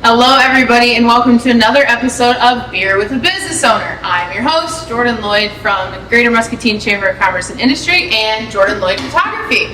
Hello, everybody, and welcome to another episode of Beer with a Business Owner. I'm your host, Jordan Lloyd from the Greater Muscatine Chamber of Commerce and Industry and Jordan Lloyd Photography.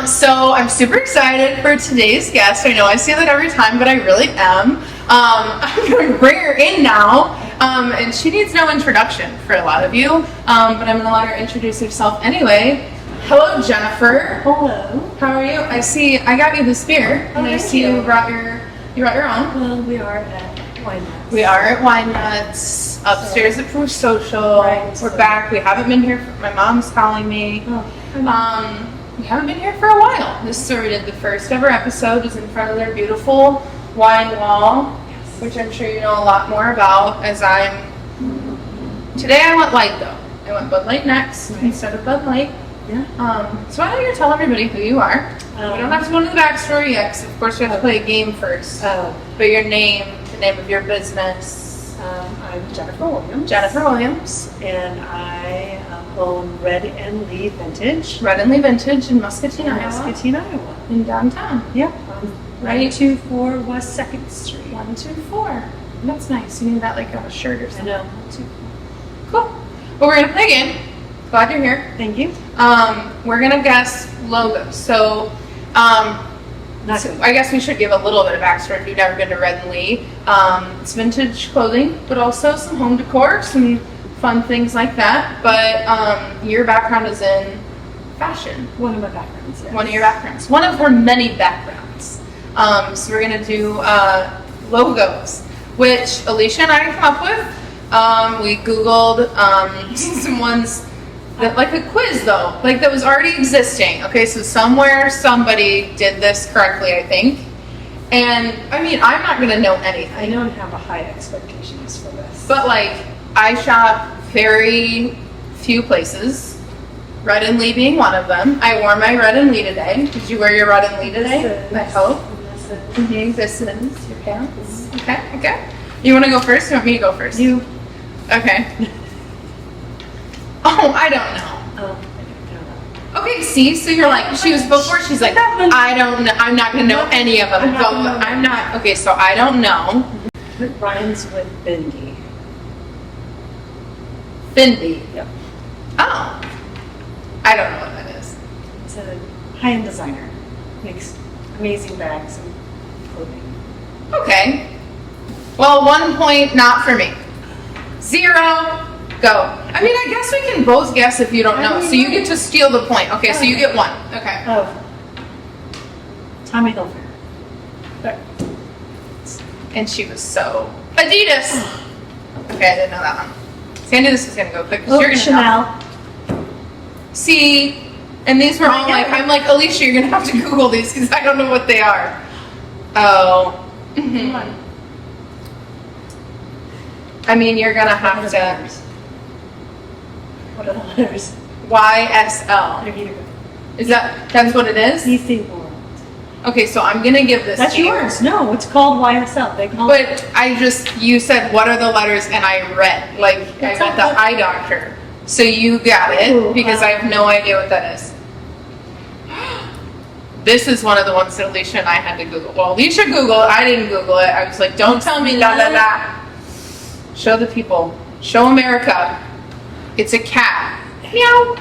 So I'm super excited for today's guest. I know I say that every time, but I really am. I'm going to bring her in now, and she needs no introduction for a lot of you, but I'm going to let her introduce herself anyway. Hello, Jennifer. Hello. How are you? I got you this beer, and I see you brought your own. Well, we are at Wine Nuts. We are at Wine Nuts, upstairs at Proof Social. Right. We're back. We haven't been here. My mom's calling me. We haven't been here for a while. This is where we did the first ever episode. Is in front of their beautiful wine wall, Yes. which I'm sure you know a lot more about. Today I went light though. I went Bud Light next instead of Bud Light. Yeah. So why don't you tell everybody who you are? We don't have to go into the backstory yet, because of course we have to play a game first. But your name, the name of your business. I'm Jennifer Williams. Jennifer Williams. And I own Red and Lee Vintage. Red and Lee Vintage in Muscatine, Iowa. Muscatine, Iowa. In downtown. Yep. Right. 124 West 2nd Street. 124. That's nice. You need that like on a shirt or something. I know. Cool. Well, we're going to play a game. Glad you're here. Thank you. We're going to guess logos. So, I guess we should give a little bit of backstory if you've never been to Red and Lee. It's vintage clothing, but also some home decor, some fun things like that. But your background is in fashion. One of my backgrounds, yes. One of your backgrounds. One of her many backgrounds. So we're going to do logos, which Alicia and I came up with. We Googled some ones. Like a quiz though, like that was already existing. Okay, so somewhere somebody did this correctly, I think. And I mean, I'm not gonna know anything. I don't have a high expectations for this. But like, I shop very few places. Red and Lee being one of them. I wore my Red and Lee today. Did you wear your Red and Lee today? I hope. This is your pants. Okay. You wanna go first or you want me to go first? You. Okay. Oh, I don't know. Oh, I don't know. Okay, see, so you're like, she's like, I don't know, I'm not gonna know any of them. I'm not, okay, so I don't know. It rhymes with Bindi. Fendi. Yep. Oh, I don't know what that is. It's a high-end designer. Makes amazing bags and clothing. Okay. Well, 1 point, not for me. 0, go. I mean, I guess we can both guess if you don't know. So you get to steal the point. Okay, so you get 1. Okay. Oh. Tommy Hilfiger. And she was so Adidas. Okay, I didn't know that one. See, I knew this was gonna go quick because you're gonna Chanel. know. See, and these were all like, I'm like, Alicia, you're gonna have to Google these because I don't know what they are. Oh. Come on. I mean, you're gonna have to. What are the letters? YSL. There you go. Is that's what it is? DC World. Okay, so I'm gonna give this That's to you. yours. No, it's called YSL. They call it. But you said what are the letters and I read, like I got the eye doctor. So you got it because I have no idea what that is. This is one of the ones that Alicia and I had to Google. Well, Alicia Googled it, I didn't Google it. I was like, don't tell me da. Show the people. Show America. It's a cat. Meow.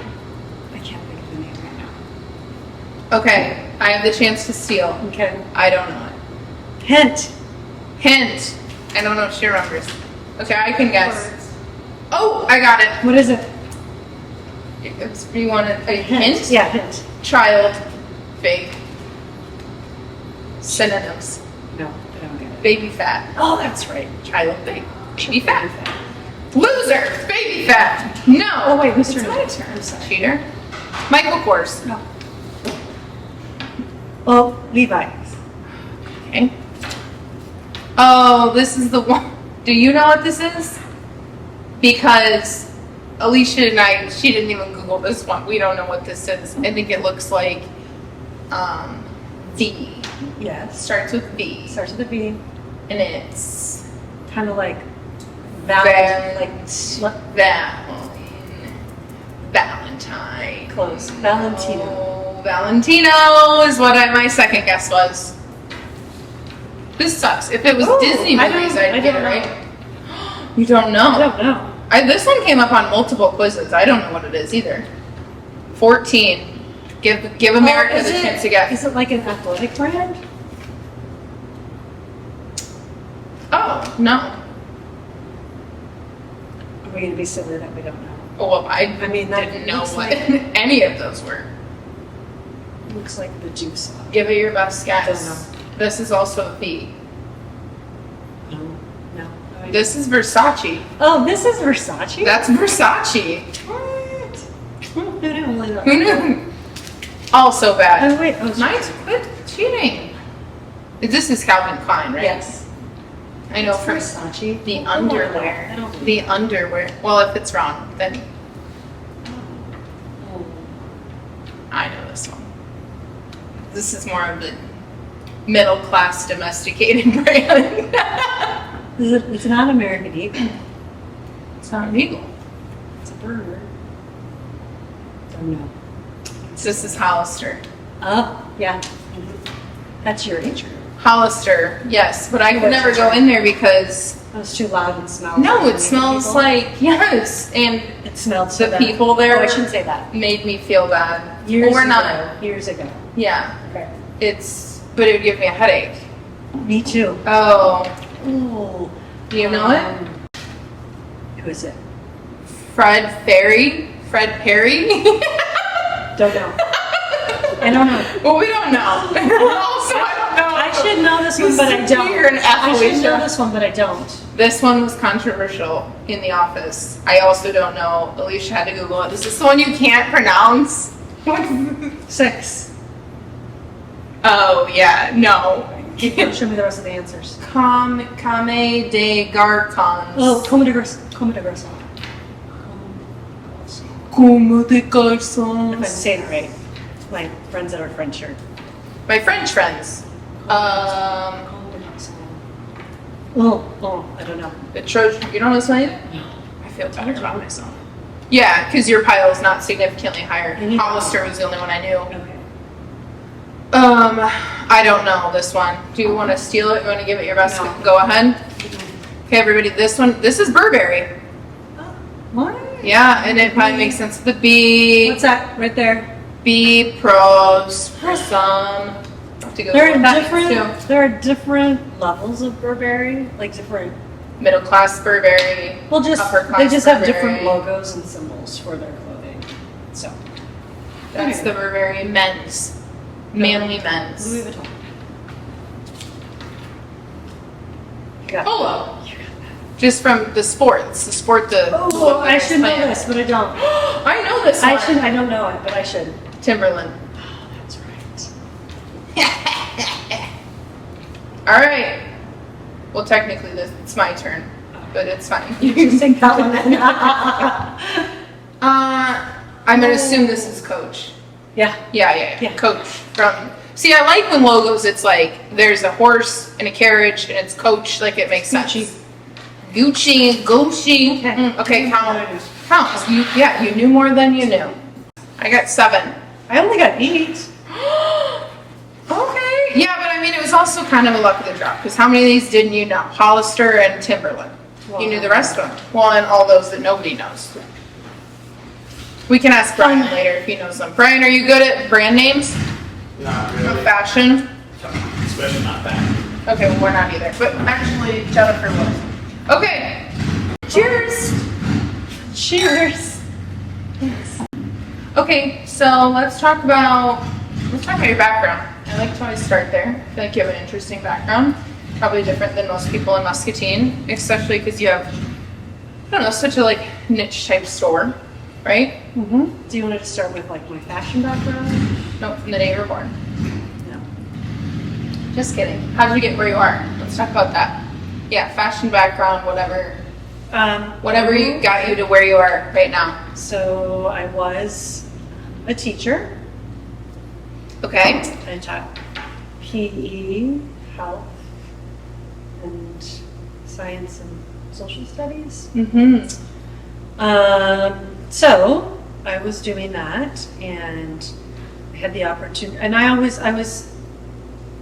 I can't think of the name right now. Okay, I have the chance to steal. Okay. I don't know it. Hint. I don't know if she remembers. Okay, I can guess. Oh, I got it. What is it? You want a hint? Yeah, hint. Child. Fake. Synonyms. No, I don't get it. Baby fat. Oh, that's right. Child fake. Baby fat. Loser. Baby fat. No. Oh, wait, whose It's turn my is it? turn. I'm sorry. Cheater. Michael Kors. No. Oh, Levi's. Okay. Oh, this is the one. Do you know what this is? Because Alicia and I, she didn't even Google this one. We don't know what this is. I think it looks like V. Yes. Starts with V. Starts with a V. And it's Kind of like Valentine. Close. Valentino. Oh, Valentino is what my second guess was. This sucks. If it was Oh, Disney I movies, don't- I'd I get don't it know. right. You don't know. I don't know. This one came up on multiple quizzes. I don't know what it is either. 14. Give America the chance to guess. Is it like an athletic brand? Oh, no. Are we going to be silly that we don't know? Oh, well, I mean, that didn't know looks what like- any of those were. Looks like the juice. Give it your best Don't guess. This is also a B. No. No. This is Versace. Oh, this is Versace? That's Versace. What? Who knew? Who knew? Also bad. Oh, wait. Oh, Nice, quit cheating. This is Calvin Klein, right? Yes. I know from Versace. the Oh, underwear. I don't- The underwear. Well, if it's wrong, then Oh. I know this one. This is more of the middle class domesticated brand. It's not American Eagle. It's not an eagle. It's a bird. Don't know. This is Hollister. Oh, yeah. That's your age group. Hollister, yes, but I could never go in there because That was too loud and smells. no, it smells like yes, and It smelled so the bad. people there Oh, I shouldn't say that. made me feel bad. Years Or ago. not. Years ago. Yeah, Okay. but it would give me a headache. Me too. Oh, Ooh. do you know it? Who is it? Fred Perry. Don't know. I don't know. Well, we don't know. Also, I don't know. I should know this one, but I don't. You're an I should know Appalachia. this one, but I don't. This one was controversial in the office. I also don't know. Alicia had to Google it. This is the one you can't pronounce. 6. Oh yeah, no. Show me the rest of the answers. Kame de Garcons. Oh, Como de Garçon. Como de If I'm Garcons. saying it right. My friends that are French shirt. My French friends. Oh, I don't know. The Trojan. You don't know this one either? No. I feel better about myself. Yeah, because your pile is not significantly higher. I need- Hollister was the only one I knew. Okay. I don't know this one. Do you want to steal it? You want to give it your best? No. Go ahead. Okay, everybody. This is Burberry. What? Yeah, and it probably makes sense. The B. What's that right there? B pros for some. Have to go There with are that different. too. There are different levels of Burberry, like different. Middle class Burberry. Well, just Upper class they just have Burberry. different logos and symbols for their clothing. So That's the Burberry men's. Manly men's. Louis Vuitton. You got it. Polo. Just from the sports. The sport. Oh, look that I they're should know playing. this, but I don't. I know this one. I should. I don't know it, but I should. Timberland. Oh, that's right. All right. Well, technically, it's my turn, but it's fine. You can take that one then. I'm gonna assume this is Coach. Yeah. Yeah. Coach from. See, I like when logos. It's like there's a horse and a carriage, and it's Coach. Like it makes sense. Gucci. Okay. Okay, count. You knew more than you knew. I got 7. I only got 8. Okay. Yeah, but I mean, it was also kind of a luck of the draw because how many of these didn't you know? Hollister and Timberland. You knew the rest of them. Well, and all those that nobody knows. We can ask Brian later if he knows them. Brian, are you good at brand names? Not Of really. fashion? Especially not that. Okay, well, we're not either. But actually, Jennifer was. Okay. Cheers. Cheers. Okay, so let's talk about your background. I like to always start there. I feel like you have an interesting background. Probably different than most people in Muscatine, especially because you have, I don't know, such a like niche type store, right? Mm-hmm. Do you want to start with like my fashion background? Nope, from the day you were born. No. Just kidding. How did you get where you are? Let's talk about that. Yeah, fashion background, whatever. Whatever you got you to where you are right now. So I was a teacher. Okay. I taught PE, health, and science and social studies. Mm-hmm. So I was doing that, and I had the opportunity. And I was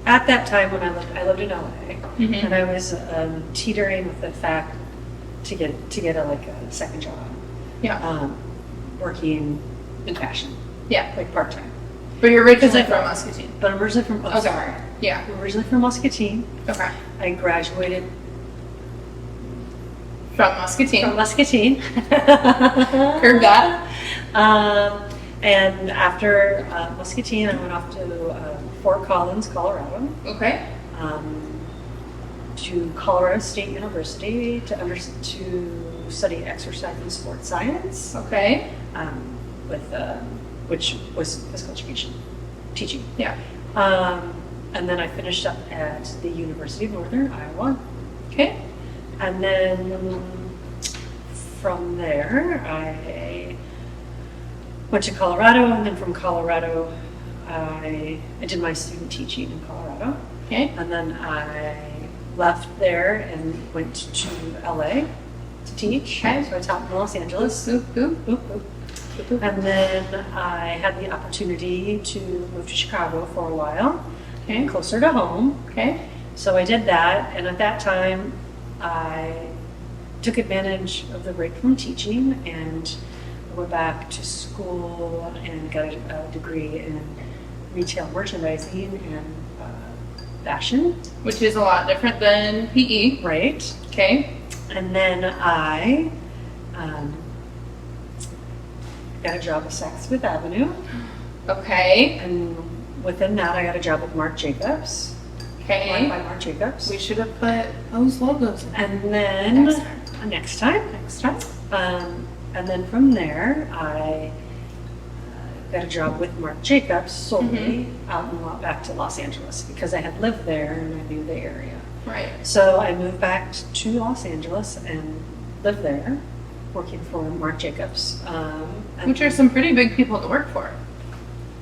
at that time when I lived in LA, Mhm. and I was teetering with the fact to get a second job, Yeah. working in fashion, Yeah. like part time. But you're originally Because I- from Muscatine. But I'm originally from Okay. sorry, Yeah. I'm originally from Muscatine. Okay. I graduated From Muscatine. from Muscatine. Heard that. And after Muscatine, I went off to Fort Collins, Colorado, Okay. to Colorado State University to study exercise and sports science, Okay. with which was physical education, teaching. Yeah. And then I finished up at the University of Northern Iowa. Okay. And then from there, I went to Colorado, and then from Colorado, I did my student teaching in Colorado. Okay. And then I left there and went to LA to teach. Okay. So I taught in Los Angeles. Boop, boop. Boop, boop. And then I had the opportunity to move to Chicago for a while, Okay. closer to home. Okay. So I did that, and at that time, I took advantage of the break from teaching and went back to school and got a degree in retail merchandising and fashion. Which is a lot different than PE. Right. Okay. And then I got a job at Saks Fifth Avenue, Okay. and within that, I got a job with Marc Jacobs. Okay. By Marc Jacobs. We should have put those logos in. And then Next time. next time. Next time. And then from there, I got a job with Marc Jacobs solely out and back to Los Angeles because I had lived there and I knew the area. Right. So I moved back to Los Angeles and lived there, working for Marc Jacobs. And Which are some pretty big people to work for.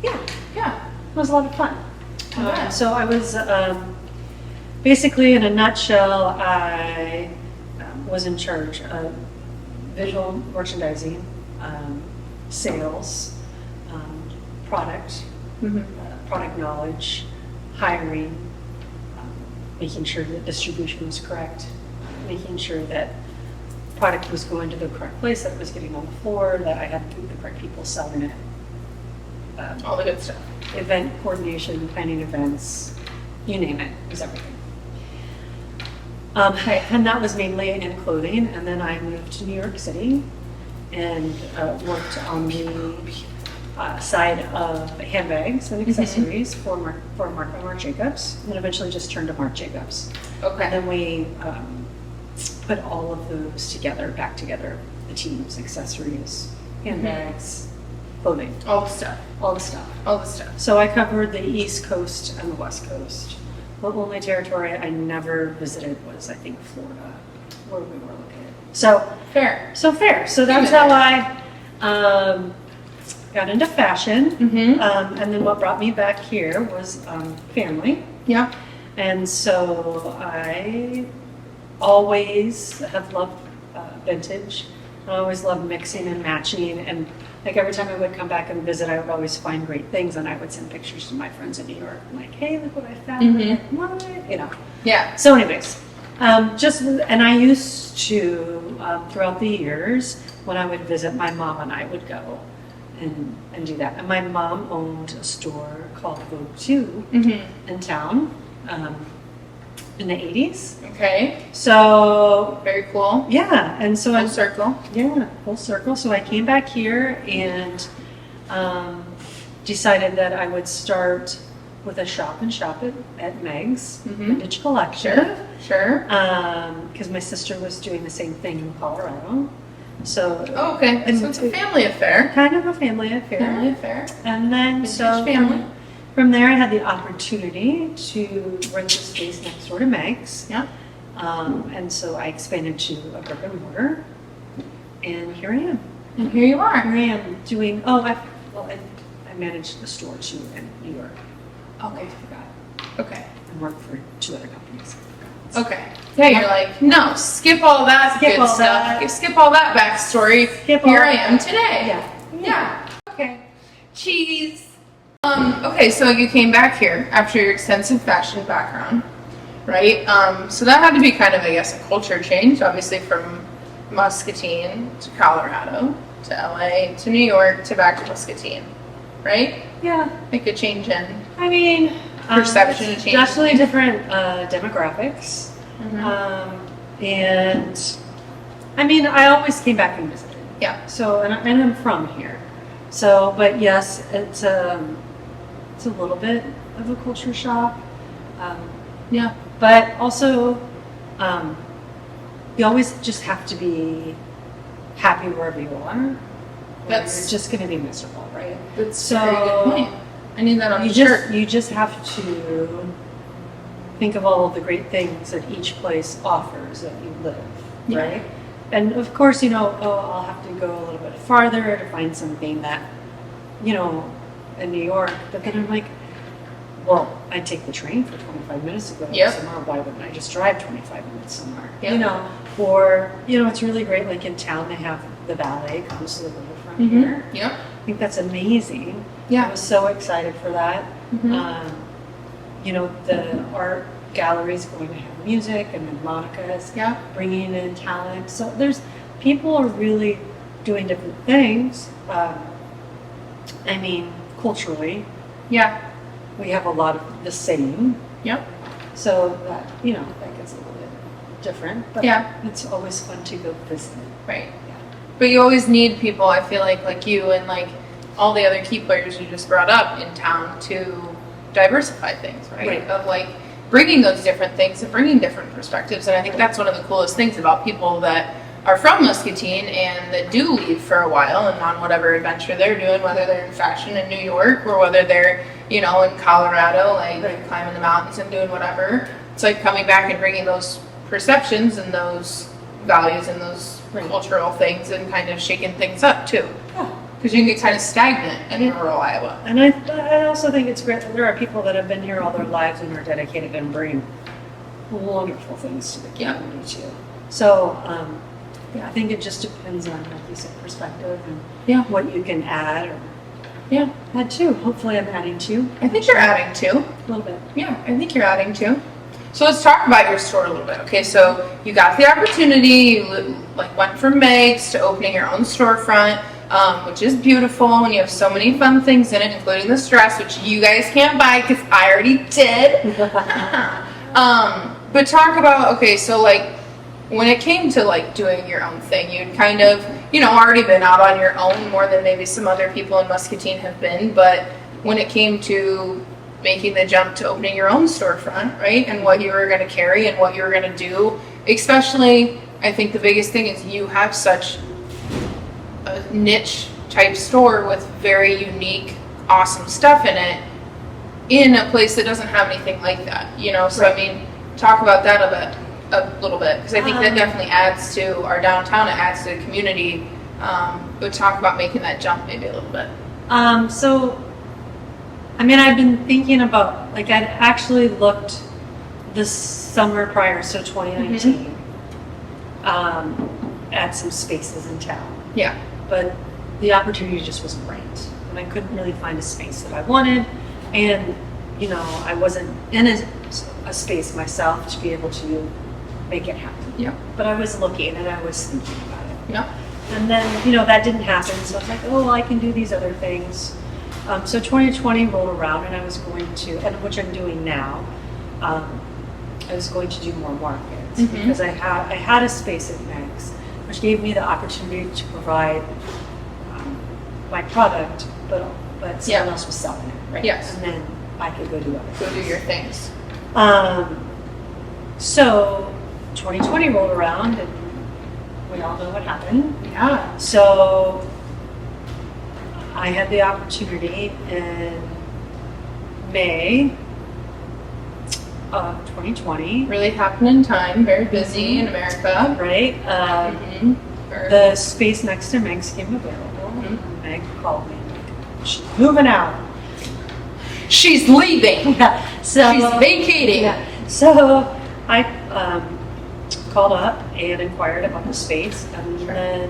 yeah, Yeah. it was a lot of fun. I bet. So I was basically, in a nutshell, I was in charge of visual merchandising, sales, product, Mm-hmm. product knowledge, hiring, making sure that distribution was correct, making sure that product was going to the correct place, that it was getting on the floor, that I had the correct people selling it. All the good stuff. Event coordination, planning events, you name it, it was everything. And that was mainly in clothing, and then I moved to New York City and worked on the side of handbags and accessories for Marc Jacobs, and eventually just turned to Marc Jacobs. And Okay. then we put all of those back together, the teams, accessories, handbags, clothing, All the stuff. all the stuff. All the stuff. So I covered the East Coast and the West Coast. The only territory I never visited was, I think, Florida, where we were located. So Fair. fair. So that's how I got into fashion. Mm-hmm. And then what brought me back here was family. Yeah. And so I always have loved vintage. I always loved mixing and matching. And like every time I would come back and visit, I would always find great things. And I would send pictures to my friends in New York. I'm like, hey, look what I found. Mhm. What? You know. Yeah. So anyways, and I used to, throughout the years, when I would visit, my mom and I would go and do that. And my mom owned a store called Vogue 2 Mm-hmm. in town in the 80s. Okay. So Very cool. yeah, and so Full circle. yeah, full circle. So I came back here and decided that I would start with a shop and shop at Meg's Mhm. Vintage Collection. Sure. Sure. Because my sister was doing the same thing in Colorado. So Oh, okay. And So it's a family affair. kind of a family affair. Family affair. And then Vintage so family. from there I had the opportunity to rent the space next door to Meg's. Yeah. And so I expanded to a brick and mortar. And here I am. And here you are. Here I am doing, I managed the store too in New York. Okay. I forgot. Okay. I worked for 2 other companies. Okay. Yeah, you're like, no, skip all that Skip good all stuff. that. Skip all that backstory. Skip all Here I that. am today. Yeah. Yeah. Okay. Cheese. Okay, so you came back here after your extensive fashion background, right? So that had to be kind of, I guess, a culture change, obviously from Muscatine to Colorado to LA to New York to back to Muscatine, right? Yeah. Make a change in I mean, perception it's change. definitely different demographics. Mhm. And I mean, I always came back and visited. Yeah. So, and I'm from here. So, but yes, it's a little bit of a culture shock. Yeah. But also, you always just have to be happy wherever you are. Or That's- you're just going to be miserable, right? That's a very good point. I need that on You the shirt. you just have to think of all of the great things that each place offers that you live, Yeah. right? And of course, I'll have to go a little bit farther to find something that, in New York. But then I'm like, well, I take the train for 25 minutes to go Yep. somewhere. Why wouldn't I just drive 25 minutes somewhere? Yep. Or it's really great. Like in town, they have the ballet comes to the riverfront Mhm. here. Yep. I think that's amazing. I Yeah. was so excited for that. Mhm. The art gallery's going to have music, and then Monica is Yeah. bringing in talent. So people are really doing different things. I mean, culturally, Yeah. we have a lot of the same. Yep. So that gets a little bit different. But Yeah. it's always fun to go visit. Right. But you always need people, I feel like you and like all the other key players you just brought up in town to diversify things, right? Right. Of like bringing those different things and bringing different perspectives. And I think that's one of the coolest things about people that are from Muscatine and that do leave for a while and on whatever adventure they're doing, whether they're in fashion in New York or whether they're, in Colorado, like Right. climbing the mountains and doing whatever. It's like coming back and bringing those perceptions and those values and those Right. cultural things and kind of shaking things up too. Yeah. Because you can get kind of stagnant in Yeah. rural Iowa. And I also think it's great that there are people that have been here all their lives and are dedicated and bring wonderful things to the Yeah. community too. So, I think it just depends on, like you said, perspective and Yeah. what you can add or Yeah. add to. Hopefully I'm adding to I think you're adding too. a little bit. Yeah, I think you're adding too. So let's talk about your store a little bit. Okay, so you got the opportunity, you went from Meg's to opening your own storefront, which is beautiful, and you have so many fun things in it, including this dress, which you guys can't buy because I already did. But talk about, okay, so when it came to doing your own thing, you'd kind of, already been out on your own more than maybe some other people in Muscatine have been, but when it came to making the jump to opening your own storefront, right? And what you were going to carry and what you were going to do, especially, I think the biggest thing is you have such a niche type store with very unique, awesome stuff in it in a place that doesn't have anything like that, So, I mean, talk about that a little bit, because I think that definitely adds to our downtown, it adds to the community, but talk about making that jump maybe a little bit. I've been thinking about, I'd actually looked this summer prior, so 2019, at some spaces in town. Yeah. But the opportunity just wasn't right. And I couldn't really find a space that I wanted. And, I wasn't in a space myself to be able to make it happen. Yeah. But I was looking and I was thinking about it. Yeah. And then, that didn't happen. So I was like, oh, I can do these other things. So 2020 rolled around and I was going to, and which I'm doing now, I was going to do more markets because I had a space at Meg's, which gave me the opportunity to provide my product, but someone else was selling it, right? Yes. And then I could go do other Go things. do your things. So 2020 rolled around and we all know what happened. Yeah. So I had the opportunity in May of 2020, Really happened in time, very busy in America. right? Very- The space next to Meg's came available. Mhm. Meg called me. She's moving out. She's leaving. Yeah. So She's vacating. Yeah. So I called up and inquired about the space, and Sure. then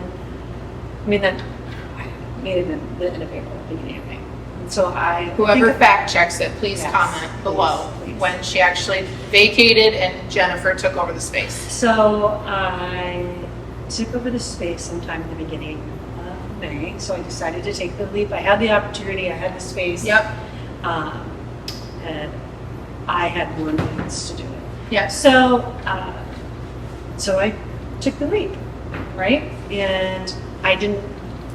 I made it in April, beginning of May. And So I Whoever think- fact checks it, please Yes, comment please, below please. when she actually vacated and Jennifer took over the space. So I took over the space sometime in the beginning of May. So I decided to take the leap. I had the opportunity. I had the space. Yep. And I had more means to do it. Yes. So I took the leap, right? And I didn't.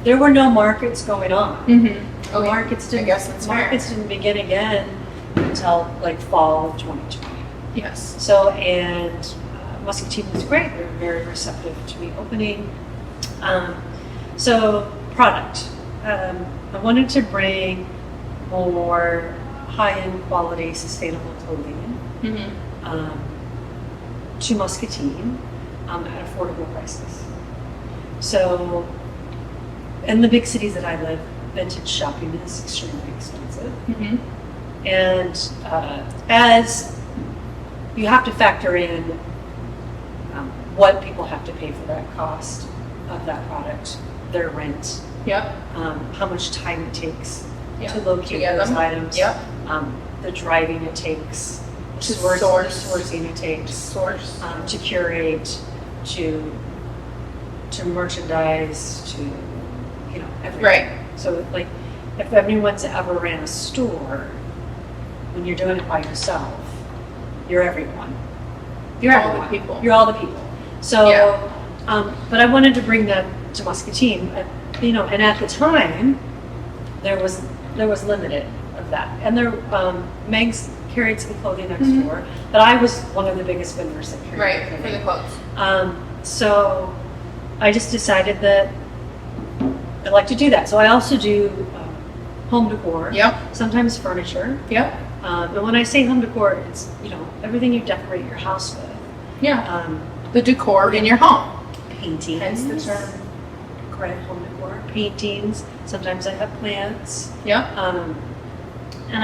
There were no markets going on. Mm-hmm. The markets didn't. I guess that's fair. markets didn't begin again until like fall of 2020. Yes. So and Muscatine was great. They were very receptive to me opening. So product. I wanted to bring more high-end quality, sustainable clothing Mm-hmm. to Muscatine at affordable prices. So, in the big cities that I live, vintage shopping is extremely expensive. Mm-hmm. And as you have to factor in what people have to pay for that cost of that product, their rent, Yep. how much time it takes Yep. to locate get those them. items, Yep. the driving it takes, To the source. sourcing it takes, Source. to curate, to merchandise, to everything. Right. So like, if anyone's ever ran a store, when you're doing it by yourself, you're everyone. You're All the everyone. people. You're all the people. So, Yeah. but I wanted to bring that to Muscatine, and at the time, there was limited of that, and there Meg's carried some clothing next Mhm. door, but I was one of the biggest vendors that carried Right. For clothing. the clothes. So I just decided that I'd like to do that. So I also do home decor, Yep. sometimes furniture. Yep. And when I say home decor, it's everything you decorate your house with. Yeah. The decor in your home. Paintings. Hence the term. Correct, home decor. Paintings. Sometimes I have plants. Yep. And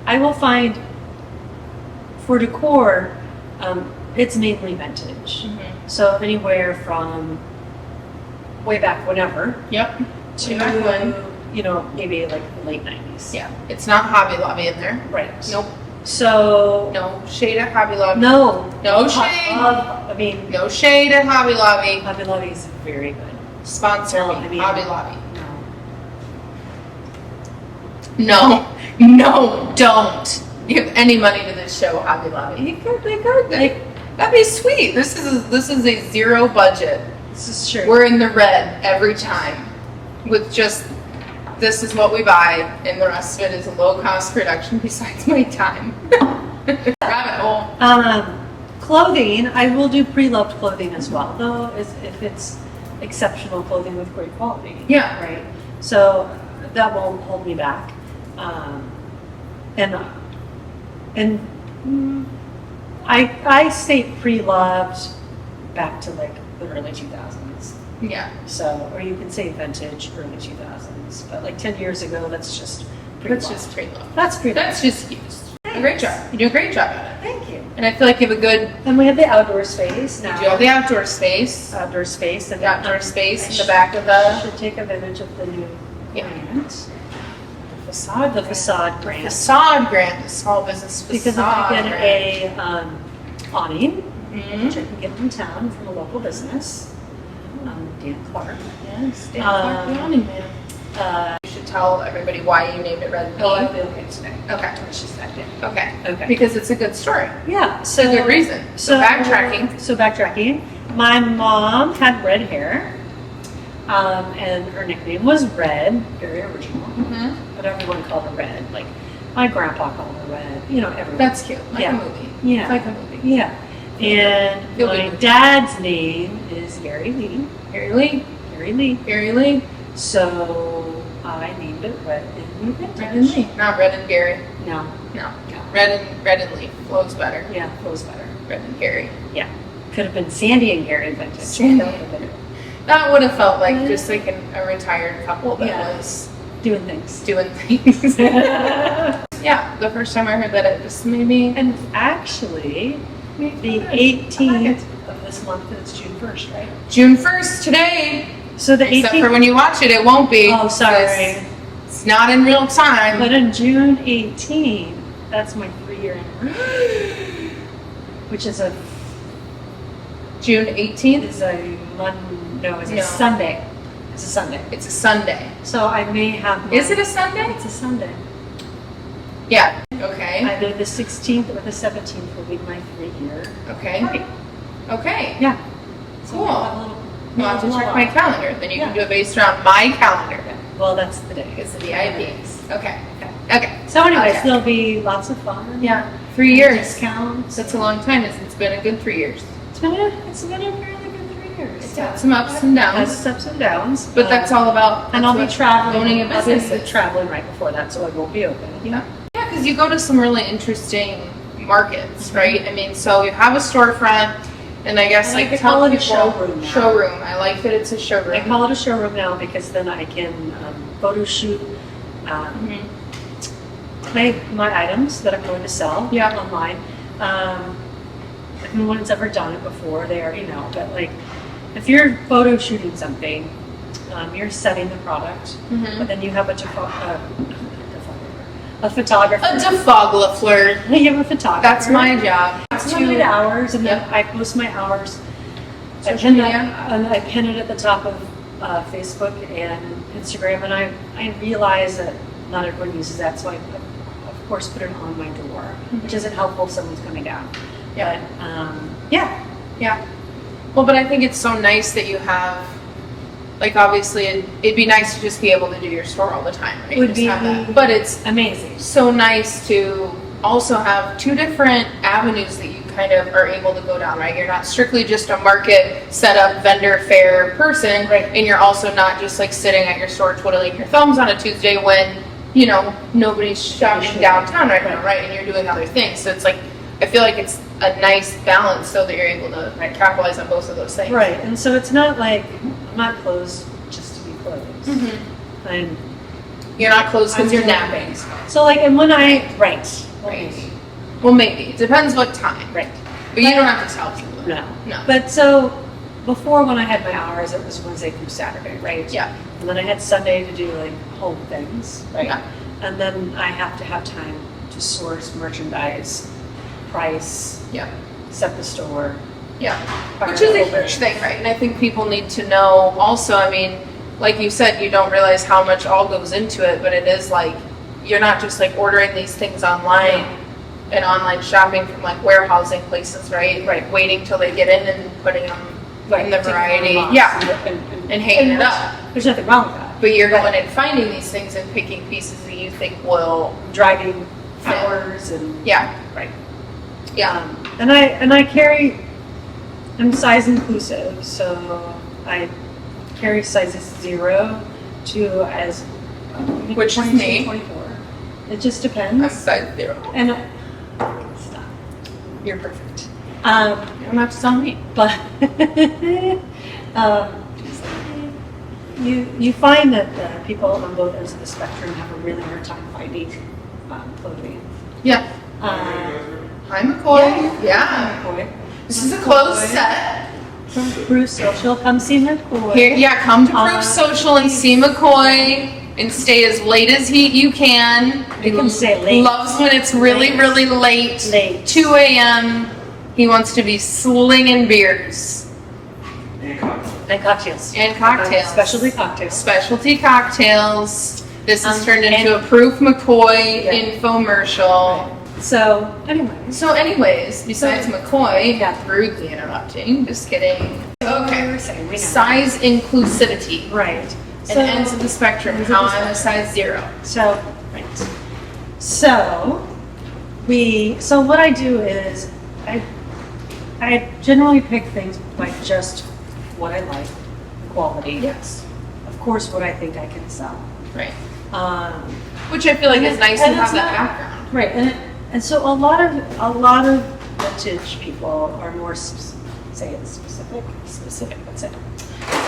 I will find for decor, it's mainly vintage. Mm-hmm. So anywhere from way back whenever Yep. to, Way back when. maybe like the late 90s. Yeah. It's not Hobby Lobby in there. Right. Nope. So, No shade at Hobby Lobby. no. No shade. I mean, No shade at Hobby Lobby. Hobby Lobby is very good. Sponsor Well, me. I mean- Hobby Lobby. No. No, don't give any money to this show, Hobby Lobby. They could. That'd be sweet. This is a zero budget. This is true. We're in the red every time with just, this is what we buy, and the rest of it is a low cost production besides my time. Rabbit hole. Clothing, I will do pre-loved clothing as well, though, if it's exceptional clothing with great quality. Yeah. Right. So that won't hold me back. I say pre-loved back to like the early 2000s. Yeah. So, or you can say vintage early 2000s, but like 10 years ago, that's just pre-loved. That's just pretty low. That's pre-loved. That's just used. Great job. You do a great job at it. Thank you. And I feel like you have a good, And we have the outdoor space now. you do have the outdoor space. Outdoor space. And The outdoor space I in the back of the should take advantage of the new Yeah. grant. facade. The facade The grant. facade grant, the small business facade Because if I get grant. a awning, Mhm. which I can get from town from a local business, Dan Clark. Yes, Dan Clark, the awning man. You should tell everybody why you named it Red and Oh, I Pink. feel okay today. Okay. She said it. Okay. Okay. Because it's a good story. Yeah, It's so. a good reason. So backtracking. So backtracking. My mom had red hair, and her nickname was Red, very original. Mm-hmm. But everyone called her Red. Like, my grandpa called her Red. Everyone. That's cute. Like Yeah. a movie. Yeah. It's like a movie. Yeah. And Feel my good. dad's name is Gary Lee. Gary Lee. Gary Lee. Gary Lee. So I named it Red and Lee Vintage. Red and Lee. Not Red and Gary. No. No. No. Red and Lee. Flows better. Yeah, flows better. Red and Gary. Yeah. Could have been Sandy and Gary Vintage. Sandy. That would have been That would have felt like just like a retired couple that Yeah. was doing things. doing things. Yeah, the first time I heard that, it just made me. And actually, the 18th of this month is June 1st, right? June 1st today. So the Except 18th. for when you watch it, it won't be. Oh, sorry. It's not in real time. But in June 18, that's my 3-year anniversary, which is a June 18th? is a No. a Sunday. It's a Sunday. It's a Sunday. So I may have. Is it a Sunday? It's a Sunday. Yeah. Okay. Either the 16th or the 17th will be my 3-year Okay. party. Okay. Yeah. Cool. we'll have a little- I'll have to little check my lot. calendar. Then you can Yeah. do it based around my calendar. Well, that's the day. It's the VIPs. Okay. Okay. So anyways, Okay. there'll be lots of fun. Yeah. 3 years. Discounts. That's a long time. It's been a good 3 years. It's been a fairly good 3 years. It's had some ups and downs. Has ups and downs. But that's all about. And I'll be traveling. Owning a I'll be business. traveling right before that, so it won't be open. Yeah. Yeah, because you go to some really interesting markets, right? I mean, so you have a storefront, and I guess I like like to call tell it a people showroom now. showroom. I like that it's a I showroom. call it a showroom now because then I can photo shoot Mhm. my items that I'm going to sell Yeah. online. If no one's ever done it before, they already know. But like, if you're photo shooting something, you're setting the product, Mhm. but then you have a photographer. A defogler. You have a photographer. That's my job. It's 2 hours, and then Yep. I post my hours. I Social pin media. and I pin it at the top of Facebook and Instagram, and I realize that not everyone uses that, so I of course put it on my door, which isn't helpful if someone's coming down. Yeah. But yeah, Yeah. Well, but I think it's so nice that you have, like, obviously, it'd be nice to just be able to do your store all the time, right? Would Just be have that. But it's amazing. so nice to also have 2 different avenues that you kind of are able to go down, right? You're not strictly just a market setup vendor fair person, Right. and you're also not just like sitting at your store twiddling your thumbs on a Tuesday when, you know, nobody's shopping Sure. downtown right now, Right. right? And you're doing other things. So it's like, I feel like it's a nice balance so that you're able to capitalize on both of those things. Right, and so it's not like I'm not closed just to be closed. Mhm. I'm You're not closed because I'm you're doing napping. so like, and when I right, Right. Well, maybe. It depends what time. right. But you don't have to tell people. No. No. But so before, when I had my hours, it was Wednesday through Saturday, right? Yeah. And then I had Sunday to do like home things, right? Yeah. And then I have to have time to source merchandise, price, Yeah. set the store. Yeah. fire Which is a open. huge thing, right? And I think people need to know also, I mean, like you said, you don't realize how much all goes into it, but it is like, you're not just like ordering these things online and online shopping from like warehousing places, right? Right. Waiting till they get in and putting them in the taking variety. them off Yeah. and hanging it there's- up. There's nothing wrong with that. But you're Right. going and finding these things and picking pieces that you think will, Driving Fit. hours and yeah, right. yeah. And I carry, I'm size inclusive, so I carry sizes 0 to as Which is 22, me. 24. It just I'm depends. size 0. And stop. You're perfect. Um, You don't have to tell me. but you find that people on both ends of the spectrum have a really hard time finding clothing. Yeah. Hi, McCoy. Yeah. McCoy. This is a closed set. From Bruce Social, come see McCoy. Here, yeah, come to Proof Um, Social and see McCoy and stay as late as you can. You can stay late. Loves when it's really, Late. really late. Late. 2 a.m. He wants to be slinging beers And cocktails. and cocktails. Specialty cocktails. Specialty cocktails. This has turned and- into a Proof McCoy Yeah. infomercial. So, anyway. So anyways, besides McCoy, Yeah. rudely interrupting, just kidding. Okay, We were saying, we know. size inclusivity. Right. And ends of the spectrum, Ends of how the I'm a size 0. So, right. So, so what I do is, I generally pick things by just what I like, the quality. Yes. Of course, what I think I can sell. Right. Um, Which I feel like is nice to and have it's that not- background. Right, and so a lot of vintage people are more say it's specific. That's it.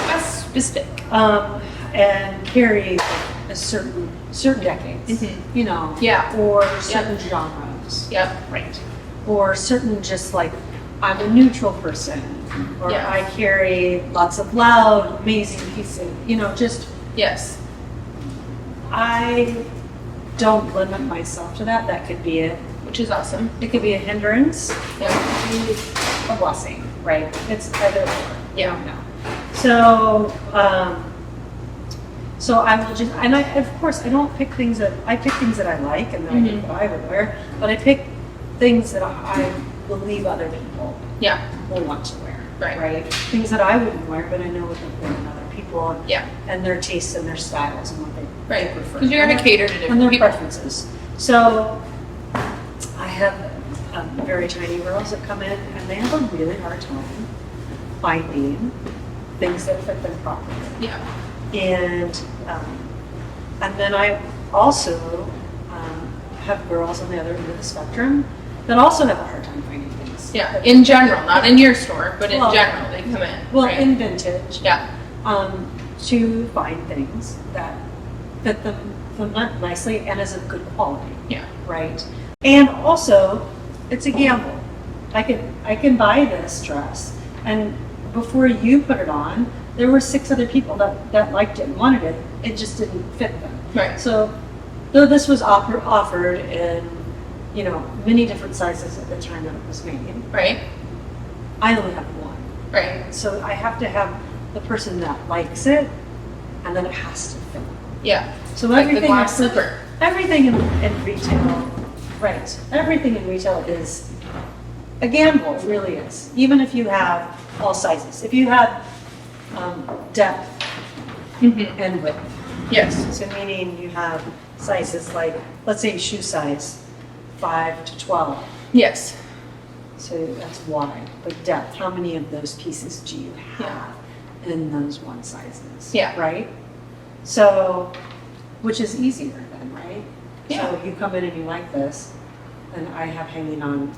That's specific. And carry a certain decades, Mhm. you know, Yeah. or certain genres, Yep. right? Or certain just like I'm a neutral person, or Yeah. I carry lots of loud, amazing pieces, you know, just. Yes. I don't limit myself to that. That could be it. Which is awesome. It could be a hindrance. Yeah. It could be a blessing, right? It's either or. Yeah. I don't know. So I will just, and of course, I don't pick things that, I pick things that I like and that I think that I would wear, but I pick things that I believe other people Yeah. will want to wear. Right. Things that I wouldn't wear, but I know what they're wearing other people and, Yeah. and their tastes and their styles and what they prefer. Because you're going to cater to And different their people. preferences. So I have very tiny girls that come in and they have a really hard time finding things that fit them properly. Yeah. And then I also have girls on the other end of the spectrum that also have a hard time finding things. Yeah. In general, not in your store, but in Well, general, they come in. Well, right? in vintage. Yeah. To find things that fit them nicely and is of good quality. Yeah. Right. And also, it's a gamble. I can buy this dress, and before you put it on, there were 6 other people that liked it and wanted it. It just didn't fit them. Right. So, though this was offered in, many different sizes at the time that it was made, Right. I only have one. Right. So I have to have the person that likes it, and then it has to fit. Yeah. So Like the everything, glass slipper. everything in retail, right? Everything in retail is a gamble. It really is. Even if you have all sizes, if you have depth Mm-hmm. and width, Yes. so meaning you have sizes like, let's say shoe size 5 to 12. Yes. So that's wide, but depth, how many of those pieces do you have in those one sizes? Yeah. Right? So, which is easier then, right? Yeah. So you come in and you like this, and I have hanging on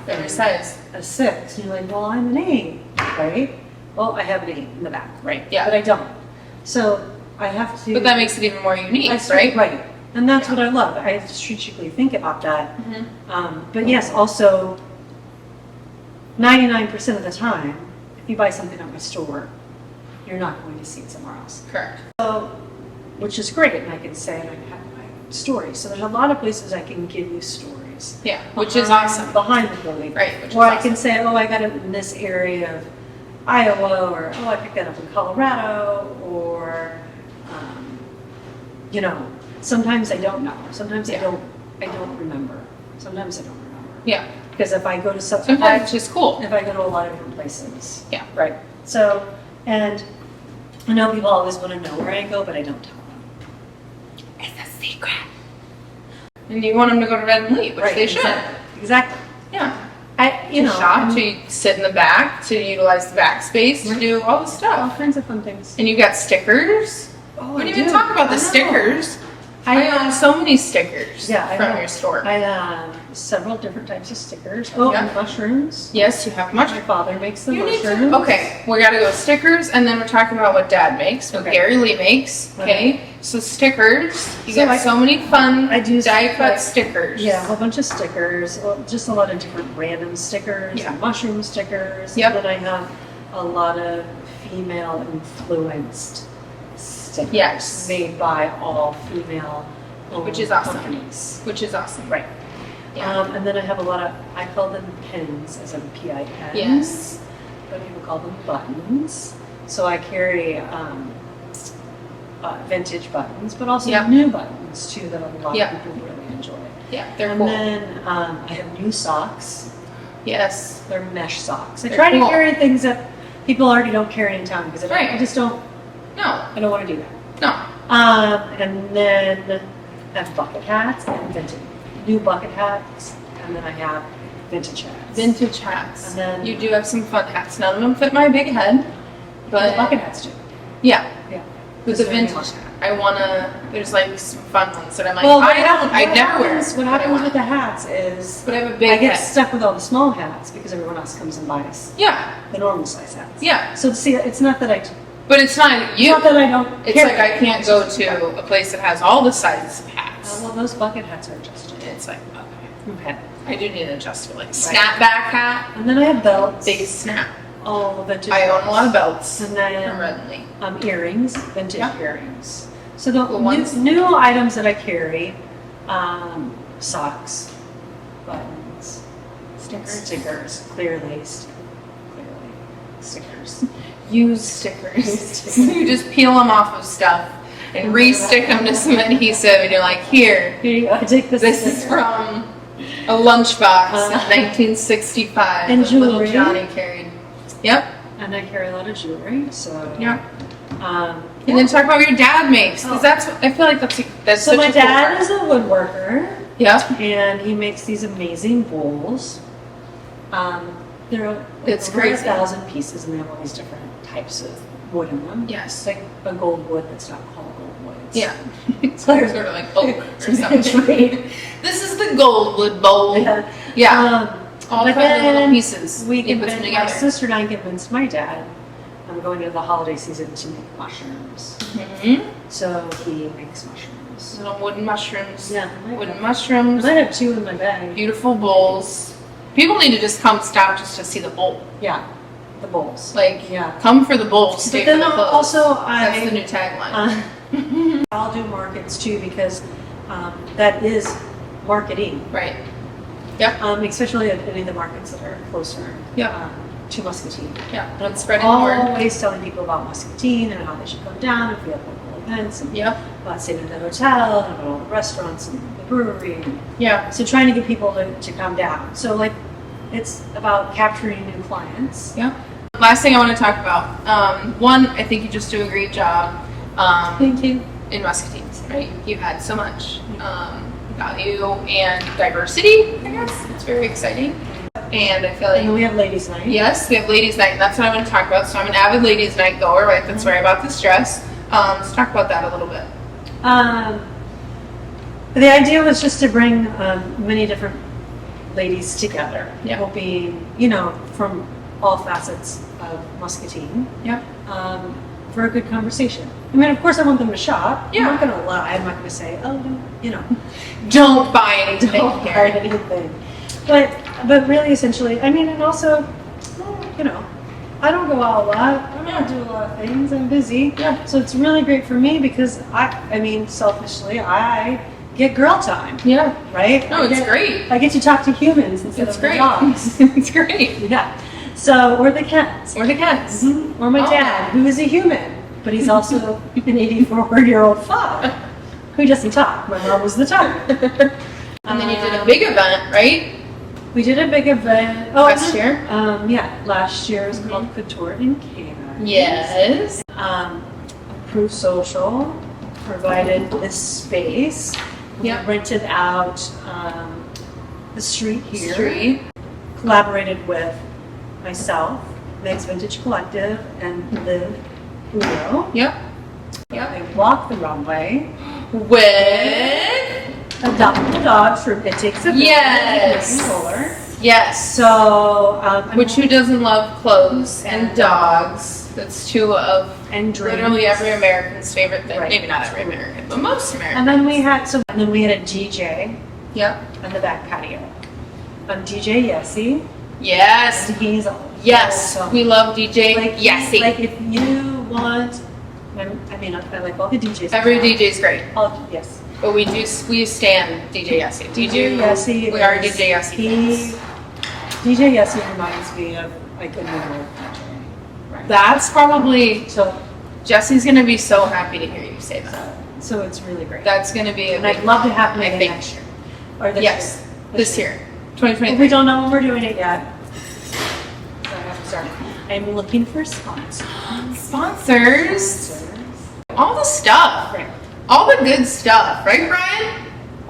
Every size. a 6, and you're like, well, I'm an 8, right? Well, I have an 8 in the back, right? Yeah. But I don't. So I have to. But that makes it even more unique, Right? right? And that's Yeah. what I love. I strategically think about that. Mm-hmm. But yes, also, 99% of the time, if you buy something at my store, you're not going to see it somewhere else. Correct. So, which is great, and I can say, and I have my stories. So there's a lot of places I can give you stories. Yeah. Which is behind- awesome. Behind the building. Right. Which is Or I awesome. can say, oh, I got it in this area of Iowa, or oh, I picked that up in Colorado, or, sometimes I don't know. Sometimes Yeah. I don't remember. Sometimes I don't remember. Yeah. Because if I go to Sometimes it's just cool. if I go to a lot of different places. Yeah. Right. So, and I know people always want to know where I go, but I don't tell them. It's a secret. And you want them to go to Red and Leaf, which they should. Exactly. Yeah. You To know, shop, and to sit in the back, to utilize the back space, to Right. do all the all stuff. kinds of fun things. And you got stickers. Oh, We I didn't even do. talk about I the know. stickers. I own so many stickers Yeah, I from know. your store. I have several different types of stickers. Oh, Yeah. and mushrooms. Yes, you have much. My father makes the You need mushrooms. to. Okay, we gotta go stickers, and then we're talking about what Dad makes, what Okay. Gary Lee makes. Okay, so stickers. You So got so many fun I do die cut like- stickers. Yeah, a whole bunch of stickers. Well, just a lot of different random stickers. Yeah. And mushroom stickers. Yep. And then I have a lot of female influenced stickers. Yes. Made by all female Which is awesome. companies. Which is awesome. Right. Yeah. And then I have a lot of, I call them pins, as in PINs. Yes. But people call them buttons. So I carry vintage buttons, but also Yep. new buttons too that a lot Yep. of people really enjoy. Yeah, they're And cool. then I have new socks. Yes. They're mesh socks. I They're try cool. to carry things that people already don't carry in town because Right. I just don't. No. I don't want to do that. No. And then I have bucket hats and vintage new bucket hats, and then I have vintage hats. Vintage hats. And then- you do have some fun hats. None of them fit my big head, But the but bucket hats do. yeah. Yeah. With the Just very vintage fun. hat, I wanna. There's like some fun ones that I'm like, Well, I don't. I what never wear. happens, what but I happens want. with the hats is But I have a big I get head. stuck with all the small hats because everyone else comes and buys Yeah. the normal size hats. Yeah. So see, it's not that But it's not it's you. not that I don't. It's carry like I it. can't go to a place that has all the sizes of hats. Well, those bucket hats are adjustable. It's like, okay. Okay. I do need an adjustable, like snapback hat, And then I have belts. big snap. All vintage. I own a lot of belts And from then Red and Lee. earrings, vintage Yeah. earrings. So the Cool ones. new items that I carry, socks, buttons, stickers, clearly stickers. Use stickers. You just peel them off of stuff and re-stick them to some adhesive, and you're like, here. Here you go. Take this. This is from a lunchbox in 1965 and that little jewelry. Johnny carried. Yep. And I carry a lot of jewelry, so. Yeah. Um, And then talk about what your dad makes, because I feel like that's so such my a cool dad part. is a woodworker, Yep. and he makes these amazing bowls. They're It's over crazy. 1,000 pieces, and they have all these different types of wood in them. Yes. It's like a gold wood that's not called gold wood. It's Yeah. It's sort of like oak or It's something. right. This is the Goldwood bowl. Yeah. Yeah. All but kinds of little then pieces. We you put them convinced, my together. sister and I convinced my dad, I'm going into the holiday season to make mushrooms. Mhm. So he makes mushrooms. Little wooden mushrooms. Yeah. Wooden I mushrooms. might have 2 in my bag. Beautiful bowls. People need to just come stop just to see the bowl. Yeah. The bowls. Like, Yeah. come for the bowl, stay But then for the clothes. also That's the new tagline. I'll do markets too because that is marketing, Right. Yep. especially at any of the markets that are closer Yeah. to Muscatine. Yeah. And spreading the word. Always telling people about Muscatine and how they should come down if we have local events and Yep. about staying at the hotel and about all the restaurants and the brewery. Yeah. So trying to get people to come down. So like it's about capturing new clients. Yeah. Last thing I want to talk about. One, I think you just do a great job Thank you. in Muscatine, right? You had so much value and diversity, I guess. It's very exciting. And I feel And then like, we have ladies' night. yes, we have ladies' night, and that's what I want to talk about. So I'm an avid ladies' night goer, right? That's why I bought this dress. Let's talk about that a little bit. The idea was just to bring many different ladies together, Yeah. hoping, from all facets of Muscatine, Yep. for a good conversation. I mean, of course, I want them to shop. Yeah. I'm not going to lie. I'm not going to say, oh, no, Don't buy anything don't buy here. anything. But really, essentially, I mean, and also, I don't go out a lot. I don't do a lot of things. I'm busy. Yeah. So it's really great for me because selfishly, I get girl time, Yeah. right? No, it's great. I get to talk to humans instead It's of the great. dogs. It's great. Yeah. So, or the cats. Or the cats. Or my Oh. dad, who is a human, but he's also an 84-year-old father who doesn't talk. My mom was the talker. And then you did a big event, right? We did a big event. Last year? Last year it was called Couture in Cannes. Yes. Approved Social provided this space. Yep. We rented out the street here. Street. Collaborated with myself, Meg's Vintage Collective, and Liv Udo. Yep. Yep. I walked the runway. With Adopted a dog from It Takes a Village. Yes. Ricky Roller. yes. So, Which who doesn't love clothes and dogs? That's two of and drinks. literally every American's favorite thing. Right. Maybe not every American, but most Americans. And then we had a DJ Yep. on the back patio. DJ Yessie. Yes. And he's Yes. awesome. We love DJ Like, Yessie. Like if you want, I like all the DJs. Every DJ's great, Yes. but we stand DJ Yessie. DJ Yessie. We are is- DJ Yessie. DJ Yessie reminds me of like a New York DJ. Right. That's probably So, Jesse's gonna be so happy to hear you say that. so it's really great. That's gonna be a And big I'd love to have I Megan think. next year. Or this Yes, year. this year, We 2023. don't know when we're doing it yet. So I have to start. I'm looking for sponsors. Sponsors, all the stuff, Right. all the good stuff, right, Brian?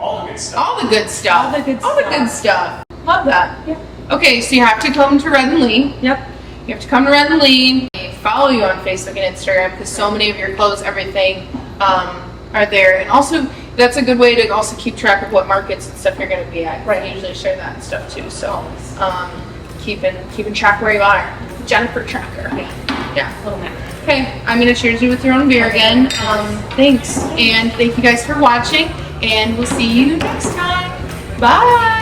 All the good stuff. All the good stuff. All the good All the stuff. good stuff. Love that. Yep. Okay, so you have to come to Red and Lee. Yep. You have to come to Red and Lee. Follow you on Facebook and Instagram because so many of your clothes, everything, are there. And also, that's a good way to also keep track of what markets and stuff you're going to be at. Right. I usually share that and stuff too. So, keeping track where you are. Jennifer Tracker. Yeah. Little man. Okay, I'm gonna cheers you with your own beer again. Thanks, and thank you guys for watching, and we'll see you next time. Bye.